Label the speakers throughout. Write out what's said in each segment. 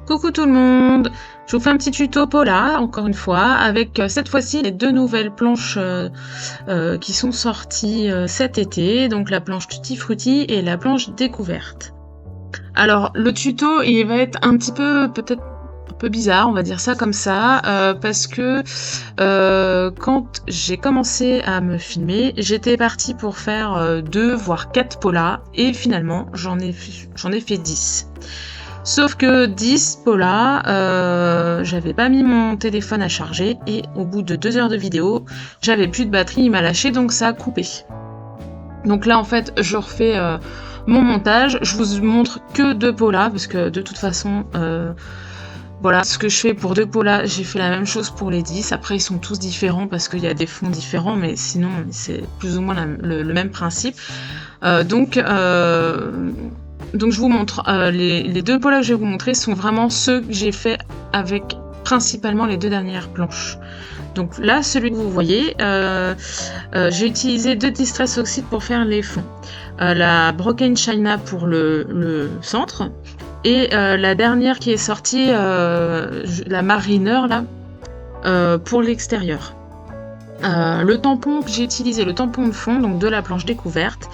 Speaker 1: Coucou tout le monde, je vous fais un petit tuto Paula, encore une fois, avec cette fois-ci les deux nouvelles planches qui sont sorties cet été, donc la planche Tutti Frutti et la planche découverte. Alors le tuto il va être un petit peu peut-être un peu bizarre, on va dire ça comme ça, parce que quand j'ai commencé à me filmer, j'étais partie pour faire 2 voire 4 Paula et finalement j'en ai fait 10. Sauf que 10 Paula, j'avais pas mis mon téléphone à charger et au bout de 2 heures de vidéo, j'avais plus de batterie, il m'a lâché donc ça a coupé. Donc là en fait je refais mon montage, je vous montre que 2 Paula parce que de toute façon voilà ce que je fais pour 2 Paula, j'ai fait la même chose pour les 10. Après ils sont tous différents parce qu'il y a des fonds différents mais sinon c'est plus ou moins le même principe. Donc je vous montre, les 2 Paula que je vais vous montrer sont vraiment ceux que j'ai fait avec principalement les 2 dernières planches. Donc là, celui que vous voyez, j'ai utilisé 2 Distress Oxide pour faire les fonds. La Broken China pour le centre et la dernière qui est sortie, la Mariner là, pour l'extérieur. Le tampon que j'ai utilisé, le tampon de fond, donc de la planche découverte,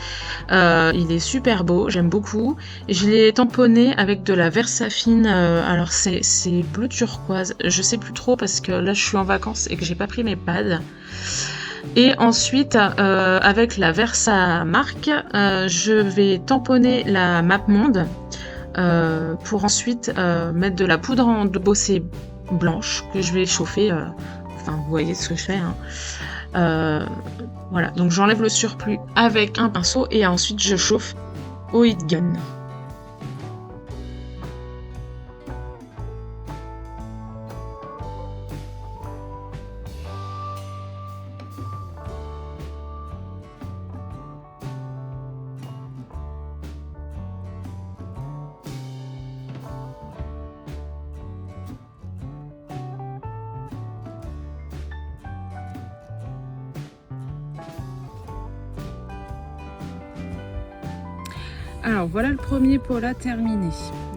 Speaker 1: il est super beau, j'aime beaucoup. Je l'ai tamponné avec de la Versafine, alors c'est bleu turquoise, je sais plus trop parce que là je suis en vacances et que j'ai pas pris mes pads. Et ensuite, avec la Versamark, je vais tamponner la Map Monde pour ensuite mettre de la poudre embossée blanche que je vais chauffer. Enfin, vous voyez ce que je fais. Hein. Voilà, donc j'enlève le surplus avec un pinceau et ensuite je chauffe au heat gun. Alors voilà le premier Paula terminé.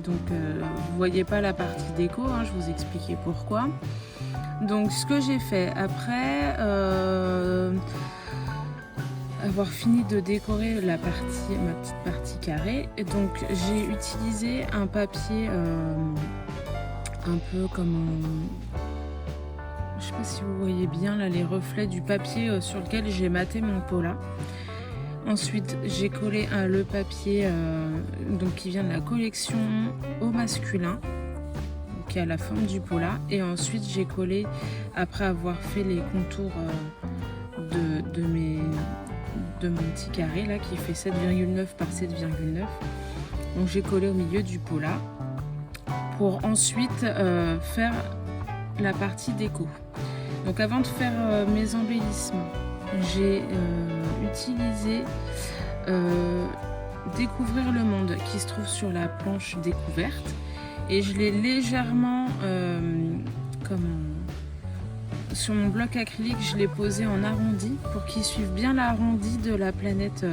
Speaker 1: Donc vous voyez pas la partie déco, hein, je vous expliquais pourquoi. Donc ce que j'ai fait après avoir fini de décorer ma petite partie carrée, donc j'ai utilisé un papier un peu comme je sais pas si vous voyez bien là les reflets du papier sur lequel j'ai maté mon Paula. Ensuite, j'ai collé le papier donc qui vient de la collection au masculin, qui a la forme du Paula. Et ensuite, j'ai collé, après avoir fait les contours de mon petit carré là, qui fait 7,9 par 7,9. Donc j'ai collé au milieu du Paula pour ensuite faire la partie déco. Donc avant de faire mes embellissements, j'ai utilisé Découvrir le monde qui se trouve sur la planche découverte et je l'ai légèrement sur mon bloc acrylique, je l'ai posé en arrondi pour qu'il suive bien l'arrondi de la planète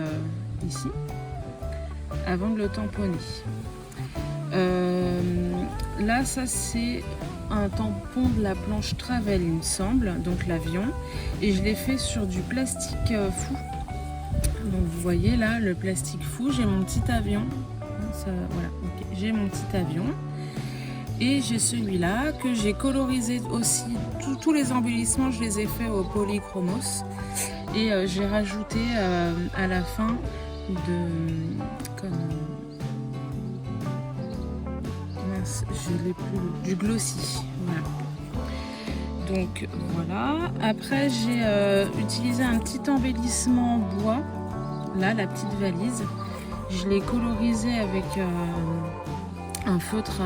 Speaker 1: ici avant de le tamponner. Là ça c'est un tampon de la planche Travel il me semble, donc l'avion, et je l'ai fait sur du plastique fou. Donc vous voyez là le plastique fou, j'ai mon petit avion, voilà, okay. J'ai mon petit avion et j'ai celui-là que j'ai colorisé aussi, tous les embellissements je les ai fait au polychromos et j'ai rajouté à la fin du glossy, voilà. Donc voilà, après j'ai utilisé un petit embellissement bois, là la petite valise, je l'ai colorisé avec un feutre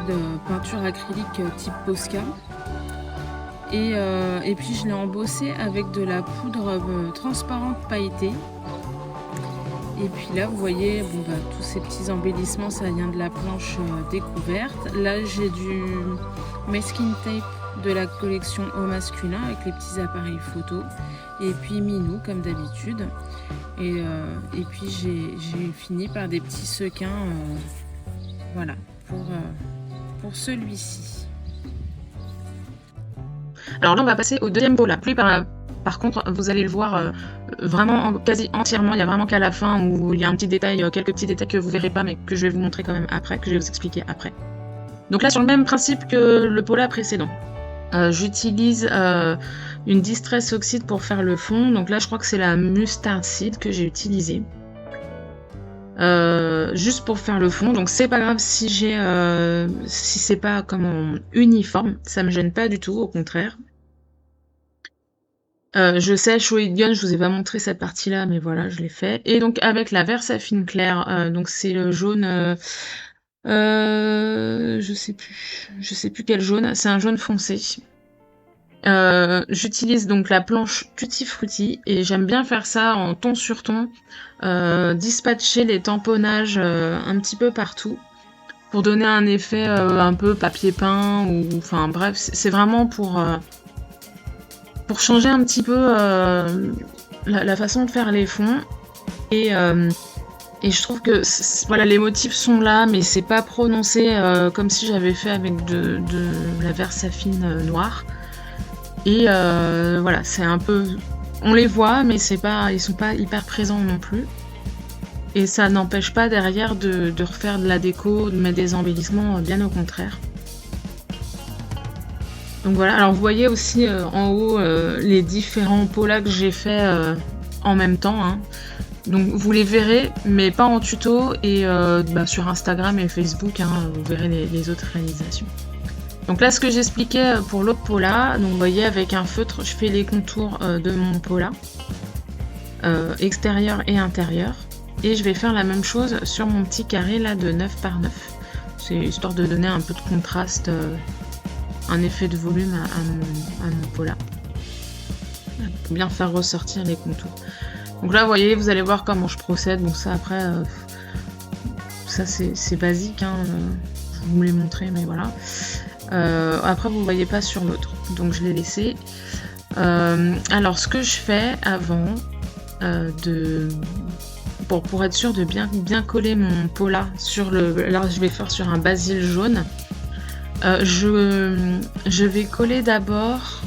Speaker 1: de peinture acrylique type Posca et puis je l'ai embossé avec de la poudre transparente pailletée. Et puis là, vous voyez, tous ces petits embellissements, ça vient de la planche découverte. Là, j'ai du masking tape de la collection au masculin avec les petits appareils photo. Et puis Minou, comme d'habitude. Et puis, j'ai fini par des petits sequins, voilà,
Speaker 2: pour celui-ci.
Speaker 1: Alors là, on va passer au deuxième pot là. Par contre, vous allez le voir vraiment quasi entièrement. Il n'y a vraiment qu'à la fin où il y a un petit détail, quelques petits détails que vous verrez pas, mais que je vais vous montrer quand même après, que je vais vous expliquer après. Donc là, sur le même principe que le pot là précédent, j'utilise une Distress Oxide pour faire le fond. Donc là, je crois que c'est la Mustard Seed que j'ai utilisée. Juste pour faire le fond, donc c'est pas grave si c'est pas uniforme, ça me gêne pas du tout, au contraire. Je sèche au heat gun, je vous ai pas montré cette partie-là, mais voilà, je l'ai fait. Et donc avec la Versafine claire, donc c'est le jaune, je sais plus quel jaune, c'est un jaune foncé. J'utilise donc la planche Tutti Frutti et j'aime bien faire ça en ton sur ton, dispatcher les tamponnages un petit peu partout pour donner un effet un peu papier peint ou enfin bref, c'est vraiment pour changer un petit peu la façon de faire les fonds et je trouve que voilà, les motifs sont là mais c'est pas prononcé comme si j'avais fait avec de la Versafine noire. Et voilà, c'est un peu... On les voit, mais ils sont pas hyper présents non plus. Et ça n'empêche pas derrière de refaire de la déco, de mettre des embellissements, bien au contraire. Donc voilà, alors vous voyez aussi en haut les différents pots là que j'ai fait en même temps. Hein. Donc vous les verrez, mais pas en tuto, et sur Instagram et Facebook, hein, vous verrez les autres réalisations. Donc là, ce que j'expliquais pour l'autre pot là, donc vous voyez avec un feutre, je fais les contours de mon pot là, extérieur et intérieur, et je vais faire la même chose sur mon petit carré là de 9 par 9. C'est histoire de donner un peu de contraste, un effet de volume à mon pot là, pour bien faire ressortir les contours. Donc là, vous voyez, vous allez voir comment je procède. Bon, ça après, ça c'est basique, hein, je vous l'ai montré, mais voilà. Après vous voyez pas sur l'autre, donc je l'ai laissé. Alors ce que je fais avant pour être sûr de bien coller mon pot là sur là je vais faire sur un basil jaune. Je vais coller d'abord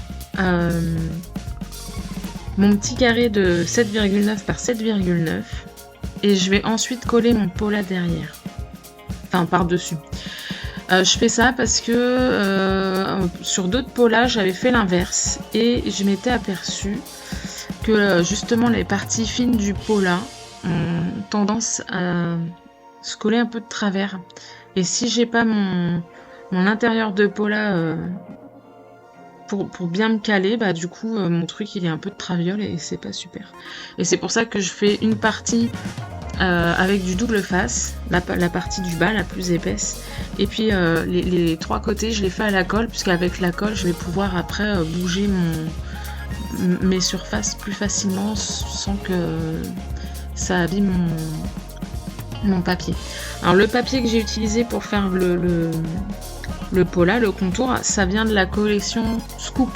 Speaker 1: mon petit carré de 7,9 par 7,9 et je vais ensuite coller mon pot là derrière, enfin par dessus. Je fais ça parce que sur d'autres pots là, j'avais fait l'inverse et je m'étais aperçue que justement les parties fines du pot là ont tendance à se coller un peu de travers. Et si j'ai pas mon intérieur de pot là pour bien me caler, bah du coup mon truc il est un peu de traviole et c'est pas super. Et c'est pour ça que je fais une partie avec du double face, la partie du bas la plus épaisse, et puis les trois côtés je les fais à la colle, puisqu'avec la colle je vais pouvoir après bouger mes surfaces plus facilement sans que ça abîme mon papier. Alors le papier que j'ai utilisé pour faire le pot là, le contour, ça vient de la collection Scoop.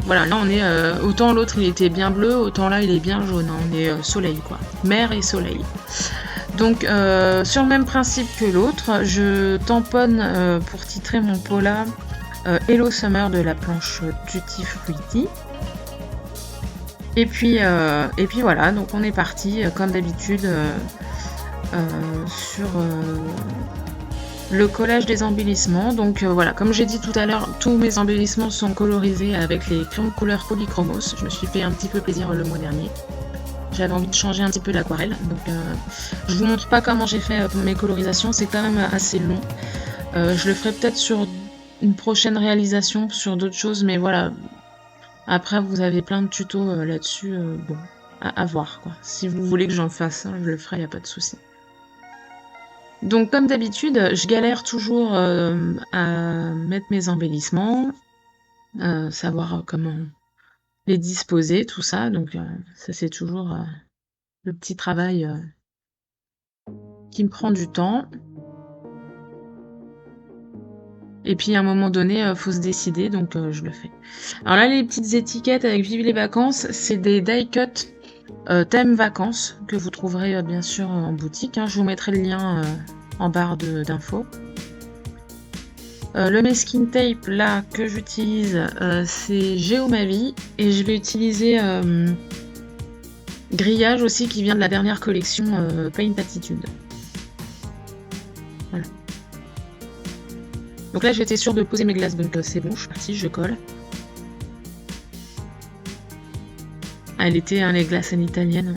Speaker 1: Voilà, là on est autant l'autre il était bien bleu, autant là il est bien jaune, hein, on est soleil quoi, mer et soleil. Donc sur le même principe que l'autre, je tamponne pour titrer mon pot là Hello Summer de la planche Tutti Frutti. Et puis voilà, donc on est parti comme d'habitude sur le collage des embellissements. Donc voilà, comme j'ai dit tout à l'heure, tous mes embellissements sont colorisés avec les crayons de couleur Polychromos. Je me suis fait un petit peu plaisir le mois dernier. J'avais envie de changer un petit peu l'aquarelle. Donc je vous montre pas comment j'ai fait mes colorisations, c'est quand même assez long. Je le ferai peut-être sur une prochaine réalisation, sur d'autres choses, mais voilà. Après vous avez plein de tutos là-dessus, bon, à voir quoi. Si vous voulez que j'en fasse, hein, je le ferai, y a pas de souci. Donc comme d'habitude, je galère toujours à mettre mes embellissements, savoir comment les disposer, tout ça. Donc ça c'est toujours le petit travail qui me prend du temps. Et puis à un moment donné, faut se décider, donc je le fais. Alors là, les petites étiquettes avec Vive les vacances, c'est des die cut thème vacances que vous trouverez bien sûr en boutique. Hein. Je vous mettrai le lien en barre d'infos. Le masking tape là que j'utilise, c'est Geomavi, et je vais utiliser Grillage aussi, qui vient de la dernière collection Paint Attitude. Voilà. Donc là j'étais sûre de poser mes glaces, donc c'est bon, je suis partie, je colle. Elle était les glaces en italienne.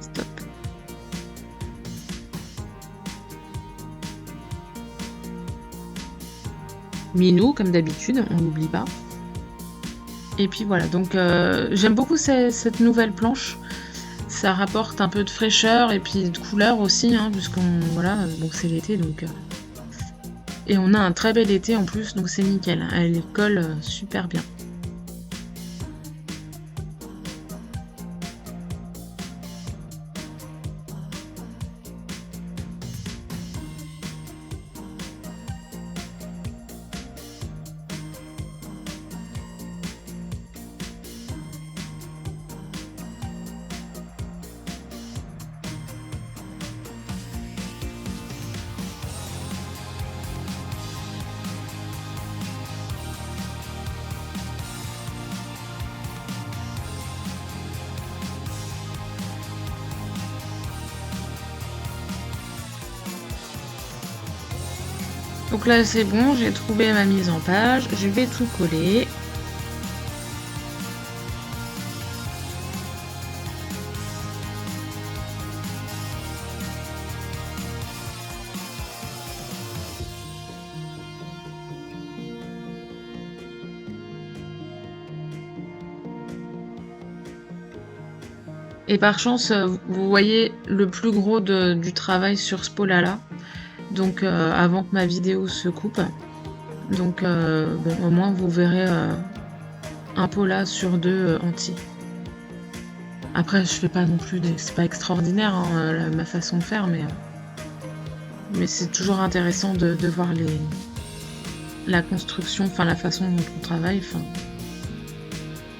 Speaker 1: Stop. Minou, comme d'habitude, on n'oublie pas. Et puis voilà, donc j'aime beaucoup cette nouvelle planche. Ça rapporte un peu de fraîcheur et puis de couleur aussi, hein, puisqu'on voilà, donc c'est l'été, donc et on a un très bel été en plus, donc c'est nickel. Elle colle super bien. Donc là c'est bon, j'ai trouvé ma mise en page, je vais tout coller. Et par chance, vous voyez le plus gros du travail sur ce pola-là. Donc avant que ma vidéo se coupe. Donc bon, au moins vous verrez un pola sur 2 entier. Après je fais pas non plus c'est pas extraordinaire hein, ma façon de faire, mais c'est toujours intéressant de voir la construction, enfin la façon dont on travaille.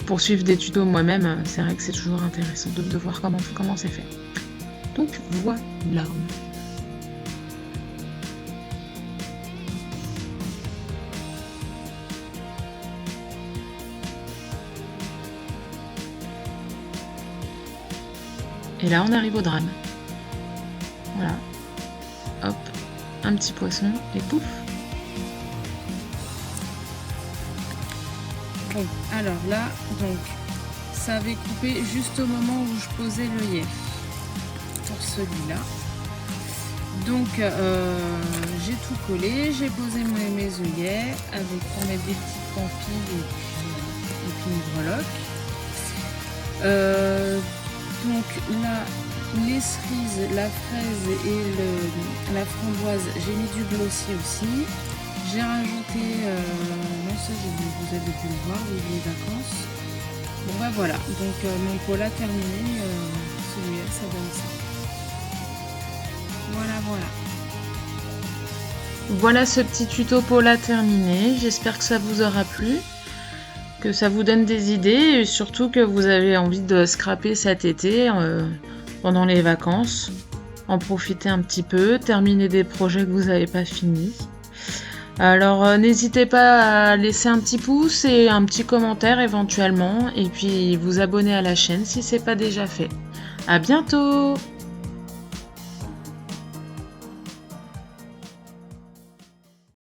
Speaker 1: Pour suivre des tutos moi-même, c'est vrai que c'est toujours intéressant de voir comment c'est fait. Donc voilà. Et là on arrive au drame. Voilà. Hop, un petit poisson et pouf.
Speaker 2: Bon, alors là, donc, ça avait coupé juste au moment où je posais l'œillet pour celui-là. Donc, j'ai tout collé, j'ai posé mes œillets pour mettre des petites pampilles et puis une breloque. Donc là, les cerises, la fraise et la framboise, j'ai mis du glossier aussi. J'ai rajouté, non ça vous avez pu le voir, les vacances. Bon bah voilà, donc mon pola terminé, celui-là ça donne ça. Voilà.
Speaker 1: Voilà ce petit tuto pola terminé, j'espère que ça vous aura plu, que ça vous donne des idées et surtout que vous avez envie de scraper cet été pendant les vacances, en profiter un petit peu, terminer des projets que vous n'avez pas finis. Alors n'hésitez pas à laisser un petit pouce et un petit commentaire éventuellement, et puis vous abonner à la chaîne si c'est pas déjà fait. À bientôt!